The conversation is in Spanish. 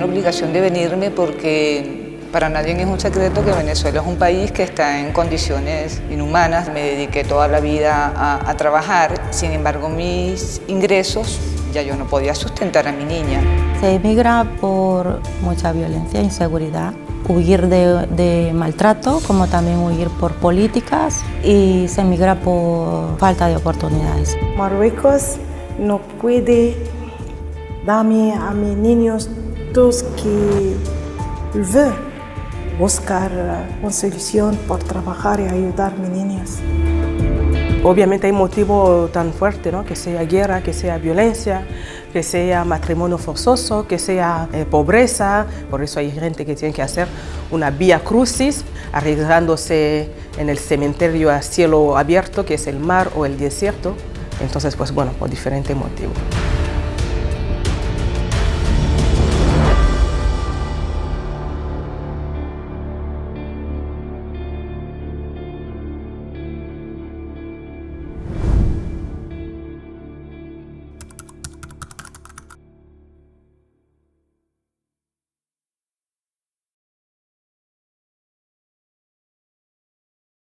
una obligación de venirme porque para nadie es un secreto que Venezuela es un país que está en condiciones inhumanas. Me dediqué toda la vida a trabajar, sin embargo mis ingresos ya yo no podía sustentar a mi niña. Se emigra por mucha violencia e inseguridad, huir de maltrato, como también huir por políticas, y se emigra por falta de oportunidades. Marruecos no puede darme a mis niños todos que veulent buscar una solución por trabajar y ayudar a mis niños. Obviamente hay motivo tan fuerte, ¿no? Que sea guerra, que sea violencia, que sea matrimonio forzoso, que sea pobreza. Por eso hay gente que tiene que hacer una vía crucis, arriesgándose en el cementerio a cielo abierto, que es el mar o el desierto. Entonces, pues bueno, por diferentes motivos.